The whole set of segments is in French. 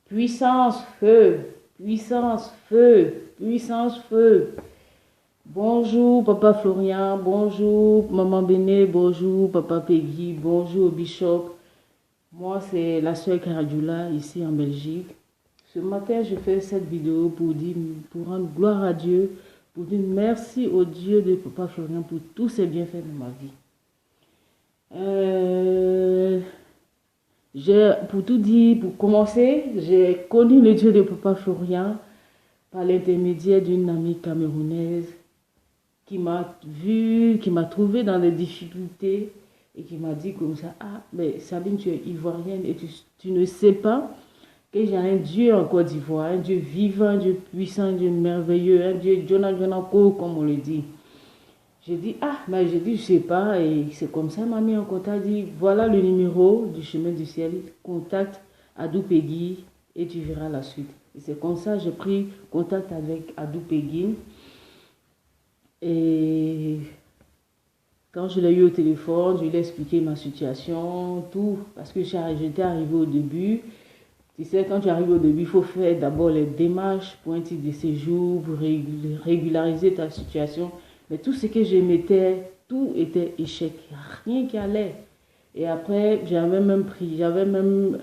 Puissance, feu, puissance, feu, puissance, feu. Bonjour, Papa Florian, bonjour, Maman Béné, bonjour, Papa Peggy, bonjour, Bishop. Moi, c'est la sœur Caradula, ici en Belgique. Ce matin, je fais cette vidéo pour rendre gloire à Dieu, pour dire merci au Dieu de Papa Florian pour tous ses bienfaits dans ma vie. Pour tout dire, pour commencer, j'ai connu le Dieu de Papa Florian par l'intermédiaire d'une amie camerounaise qui m'a vu, qui m'a trouvé dans des difficultés et qui m'a dit comme ça, ah, mais Sabine, tu es ivoirienne et tu ne sais pas que j'ai un Dieu en Côte d'Ivoire, un Dieu vivant, un Dieu puissant, un Dieu merveilleux, un Dieu Jonako, comme on le dit. J'ai dit, ah, mais j'ai dit, je sais pas, et c'est comme ça, m'a mis en contact, dit, voilà le numéro du chemin du ciel, contacte Adou Peggy et tu verras la suite. Et c'est comme ça, j'ai pris contact avec Adou Peggy. Et quand je l'ai eu au téléphone, je lui ai expliqué ma situation, tout, parce que j'étais arrivée au début. Tu sais, quand tu arrives au début, il faut faire d'abord les démarches pour un titre de séjour, pour régulariser ta situation. Mais tout ce que je mettais, tout était échec. Rien qui allait. Et après, j'avais même,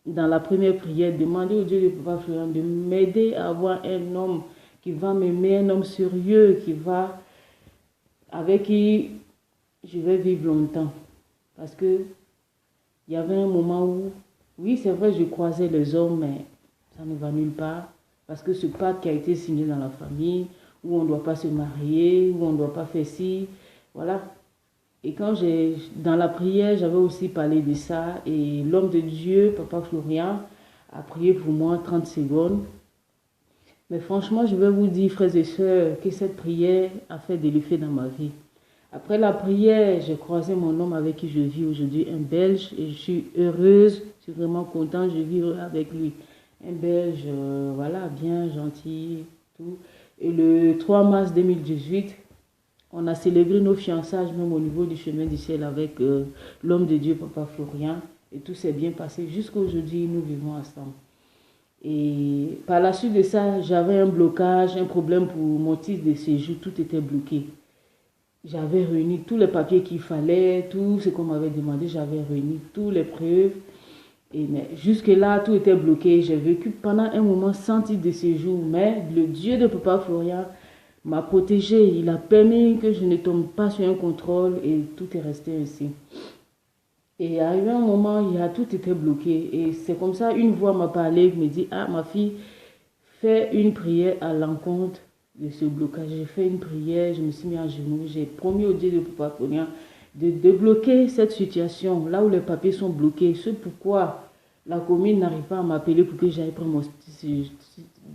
dans la première prière, demandé au Dieu de Papa Florian de m'aider à avoir un homme qui va m'aimer, un homme sérieux, avec qui je vais vivre longtemps. Parce que il y avait un moment où, oui, c'est vrai, je croisais les hommes, mais ça ne va nulle part. Parce que ce pacte qui a été signé dans la famille, où on ne doit pas se marier, où on ne doit pas faire ci, voilà. Et dans la prière, j'avais aussi parlé de ça. Et l'homme de Dieu, Papa Florian, a prié pour moi 30 secondes. Mais franchement, je vais vous dire, frères et sœurs, que cette prière a fait de l'effet dans ma vie. Après la prière, j'ai croisé mon homme avec qui je vis aujourd'hui, un Belge, et je suis heureuse, je suis vraiment contente, je vis avec lui. Un Belge, voilà, bien gentil, tout. Et le 3 mars 2018, on a célébré nos fiançailles, même au niveau du chemin du ciel, avec l'homme de Dieu, Papa Florian. Et tout s'est bien passé. Jusqu'à aujourd'hui, nous vivons ensemble. Et par la suite de ça, j'avais un blocage, un problème pour mon titre de séjour, tout était bloqué. J'avais réuni tous les papiers qu'il fallait, tout ce qu'on m'avait demandé, j'avais réuni toutes les preuves. Mais jusque-là, tout était bloqué. J'ai vécu pendant un moment sans titre de séjour, mais le Dieu de Papa Florian m'a protégé. Il a permis que je ne tombe pas sur un contrôle et tout est resté ainsi. Et arrivé un moment, tout était bloqué. Et c'est comme ça, une voix m'a parlé, me dit, ah, ma fille, fais une prière à l'encontre de ce blocage. J'ai fait une prière, je me suis mis à genoux, j'ai promis au Dieu de Papa Florian de débloquer cette situation, là où les papiers sont bloqués. C'est pourquoi la commune n'arrive pas à m'appeler pour que j'aille prendre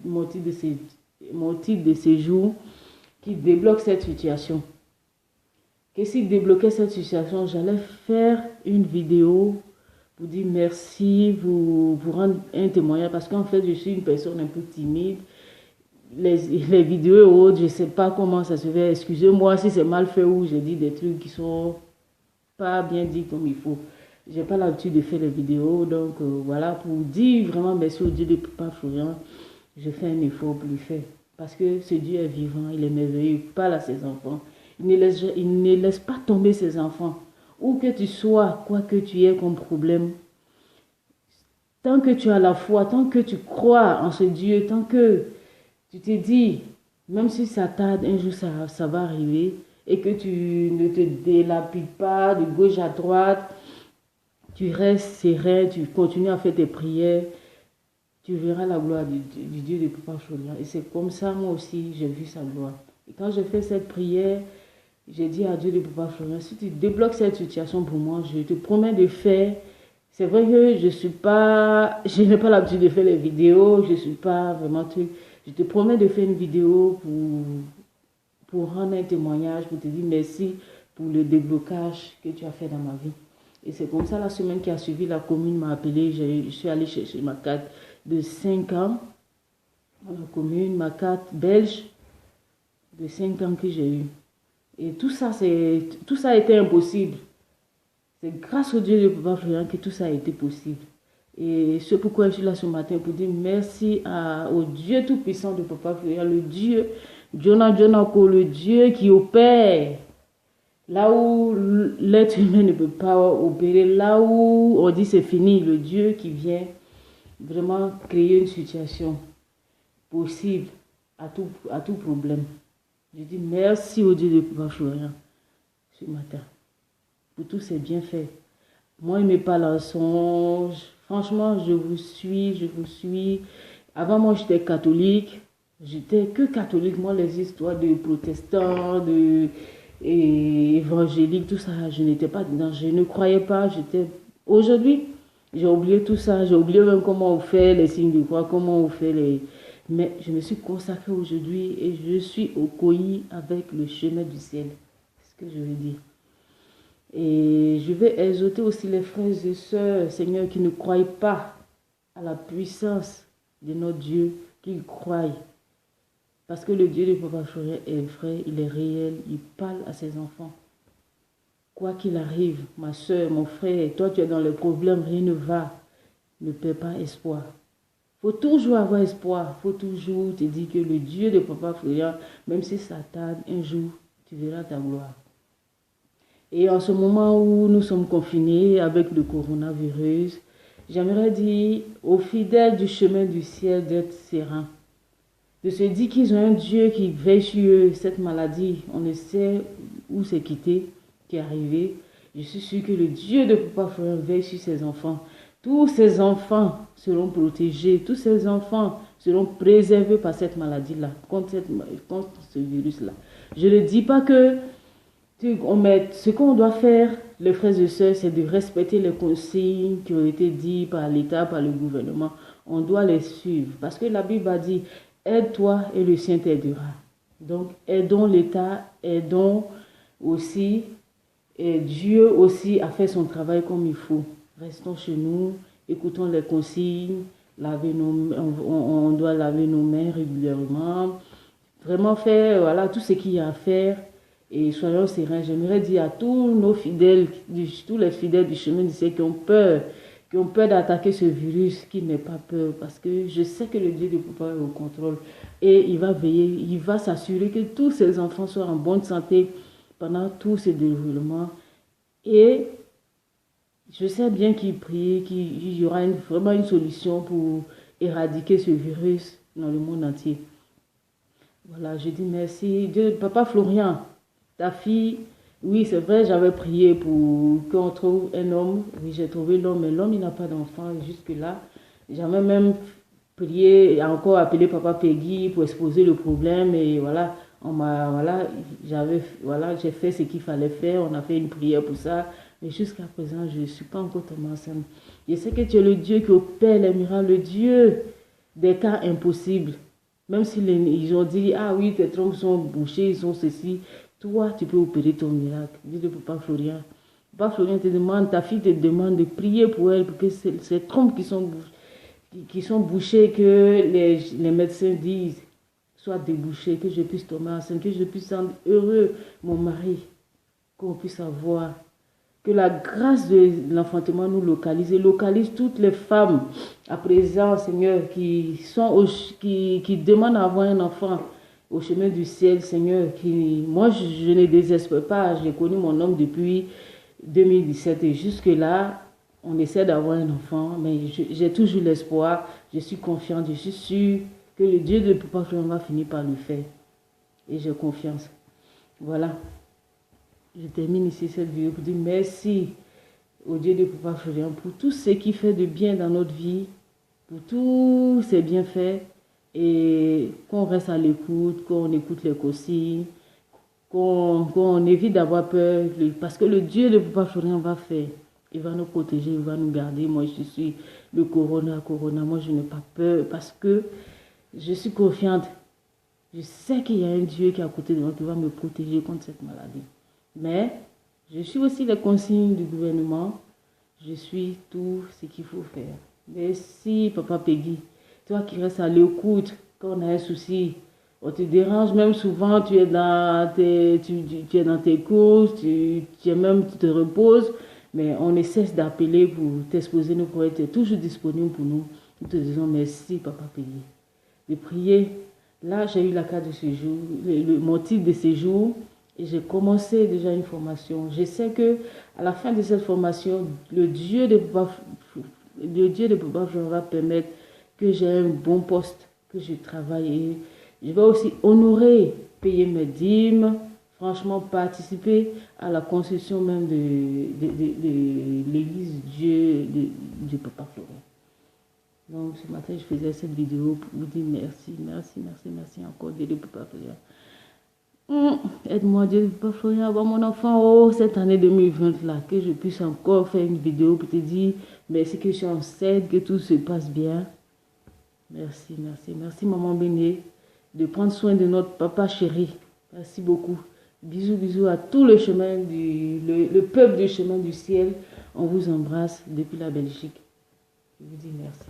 mon titre de séjour qui débloque cette situation. Que s'il débloquait cette situation, j'allais faire une vidéo pour dire merci, vous rendre un témoignage, parce qu'en fait, je suis une personne un peu timide. Les vidéos et autres, je ne sais pas comment ça se fait. Excusez-moi si c'est mal fait ou j'ai dit des trucs qui sont pas bien dit comme il faut. J'ai pas l'habitude de faire les vidéos, donc voilà, pour dire vraiment merci au Dieu de Papa Florian, je fais un effort pour lui faire. Parce que ce Dieu est vivant, il est merveilleux, il parle à ses enfants. Il ne laisse pas tomber ses enfants. Où que tu sois, quoi que tu aies comme problème, tant que tu as la foi, tant que tu crois en ce Dieu, tant que tu te dis, même si ça tarde, un jour ça va arriver, et que tu ne te délapides pas de gauche à droite, tu restes serein, tu continues à faire tes prières, tu verras la gloire du Dieu de Papa Florian. Et c'est comme ça, moi aussi, j'ai vu sa gloire. Et quand j'ai fait cette prière, j'ai dit à Dieu de Papa Florian, si tu débloques cette situation pour moi, je te promets de faire. C'est vrai que je n'ai pas l'habitude de faire les vidéos, je ne suis pas vraiment truc. Je te promets de faire une vidéo pour rendre un témoignage, pour te dire merci pour le déblocage que tu as fait dans ma vie. Et c'est comme ça, la semaine qui a suivi, la commune m'a appelé, je suis allée chercher ma carte de 5 ans, dans la commune, ma carte belge de 5 ans que j'ai eue. Et tout ça a été impossible. C'est grâce au Dieu de Papa Florian que tout ça a été possible. Et c'est pourquoi je suis là ce matin pour dire merci au Dieu Tout-Puissant de Papa Florian, le Dieu, Jonako, le Dieu qui opère. Là où l'être humain ne peut pas opérer, là où on dit c'est fini, le Dieu qui vient vraiment créer une situation possible à tout problème. Je dis merci au Dieu de Papa Florian ce matin pour tous ces bienfaits. Moi, il me parle en songe. Franchement, je vous suis. Avant, moi, j'étais catholique. J'étais que catholique. Moi, les histoires de protestants, et évangéliques, tout ça, je n'étais pas dedans. Je ne croyais pas. Aujourd'hui, j'ai oublié tout ça. J'ai oublié même comment on fait les signes de croix, comment on fait les... Mais je me suis consacrée aujourd'hui et je suis au coï avec le chemin du ciel. C'est ce que je veux dire. Et je vais exhorter aussi les frères et sœurs, Seigneur, qui ne croient pas à la puissance de notre Dieu, qu'ils croient. Parce que le Dieu de Papa Florian est vrai, il est réel, il parle à ses enfants. Quoi qu'il arrive, ma soeur, mon frère, toi tu es dans le problème, rien ne va. Ne perds pas espoir. Il faut toujours avoir espoir. Il faut toujours te dire que le Dieu de Papa Florian, même si ça tarde, un jour, tu verras ta gloire. Et en ce moment où nous sommes confinés avec le coronavirus, j'aimerais dire aux fidèles du chemin du ciel d'être sereins. De se dire qu'ils ont un Dieu qui veille sur eux. Cette maladie, on ne sait où c'est quitté, qui est arrivé. Je suis sûre que le Dieu de Papa Florian veille sur ses enfants. Tous ces enfants seront protégés. Tous ces enfants seront préservés par cette maladie-là, contre ce virus-là. Je ne dis pas que ce qu'on doit faire, les frères et sœurs, c'est de respecter les consignes qui ont été dites par l'État, par le gouvernement. On doit les suivre. Parce que la Bible a dit, aide-toi et le Seigneur t'aidera. Donc, aidons l'État, aidons aussi, et Dieu aussi a fait son travail comme il faut. Restons chez nous, écoutons les consignes, on doit laver nos mains régulièrement. Vraiment faire tout ce qu'il y a à faire. Et soyons sereins. J'aimerais dire à tous nos fidèles, tous les fidèles du chemin du ciel qui ont peur d'attaquer ce virus, qui n'aient pas peur. Parce que je sais que le Dieu de Papa est au contrôle. Et il va veiller, il va s'assurer que tous ces enfants soient en bonne santé pendant tout ce déroulement. Et je sais bien qu'il prie, qu'il y aura vraiment une solution pour éradiquer ce virus dans le monde entier. Voilà, je dis merci. Papa Florian, ta fille, oui, c'est vrai, j'avais prié pour qu'on trouve un homme. Oui, j'ai trouvé l'homme, mais l'homme, il n'a pas d'enfant jusque-là. J'avais même prié, encore appelé Papa Peggy pour exposer le problème. Et voilà, j'ai fait ce qu'il fallait faire. On a fait une prière pour ça. Mais jusqu'à présent, je ne suis pas encore tombée enceinte. Je sais que tu es le Dieu qui opère les miracles, le Dieu des cas impossibles. Même s'ils ont dit, ah oui, tes trompes sont bouchées, ils sont ceci. Toi, tu peux opérer ton miracle. Dis de Papa Florian. Papa Florian te demande, ta fille te demande de prier pour elle, pour que ces trompes qui sont bouchées, que les médecins disent, soient débouchées, que je puisse tomber enceinte, que je puisse rendre heureux mon mari, qu'on puisse avoir. Que la grâce de l'enfantement nous localise toutes les femmes à présent, Seigneur, qui demandent à avoir un enfant au chemin du ciel, Seigneur. Moi, je ne désespère pas. J'ai connu mon homme depuis 2017 et jusque-là, on essaie d'avoir un enfant, mais j'ai toujours l'espoir. Je suis confiante, je suis sûre que le Dieu de Papa Florian va finir par le faire. Et j'ai confiance. Voilà. Je termine ici cette vidéo pour dire merci au Dieu de Papa Florian pour tout ce qu'il fait de bien dans notre vie, pour tous ses bienfaits, et qu'on reste à l'écoute, qu'on écoute les consignes, qu'on évite d'avoir peur, parce que le Dieu de Papa Florian va faire. Il va nous protéger, il va nous garder. Moi, je suis le corona. Moi, je n'ai pas peur parce que je suis confiante. Je sais qu'il y a un Dieu qui est à côté de moi qui va me protéger contre cette maladie. Mais je suis aussi les consignes du gouvernement. Je suis tout ce qu'il faut faire. Merci, Papa Peggy. Toi qui restes à l'écoute quand on a un souci, on te dérange même souvent, tu es dans tes courses, tu te reposes. Mais on ne cesse d'appeler pour t'exposer nos projets. Tu es toujours disponible pour nous. Nous te disons merci, Papa Payé. De prier. Là, j'ai eu la carte de séjour, mon titre de séjour. Et j'ai commencé déjà une formation. Je sais que à la fin de cette formation, le Dieu de Papa Florent va permettre que j'ai un bon poste, que je travaille. Et je vais aussi honorer, payer mes dîmes, franchement participer à la construction même de l'église Dieu de Papa Florent. Donc ce matin, je faisais cette vidéo pour vous dire merci, merci, merci, merci encore Dieu de Papa Florent. Aide-moi Dieu de Papa Florent à avoir mon enfant cette année 2020 là, que je puisse encore faire une vidéo pour te dire merci, que je suis enceinte, que tout se passe bien. Merci, merci, merci maman bénie de prendre soin de notre papa chéri. Merci beaucoup. Bisous, bisous à tout le chemin le peuple du chemin du ciel. On vous embrasse depuis la Belgique. Je vous dis merci.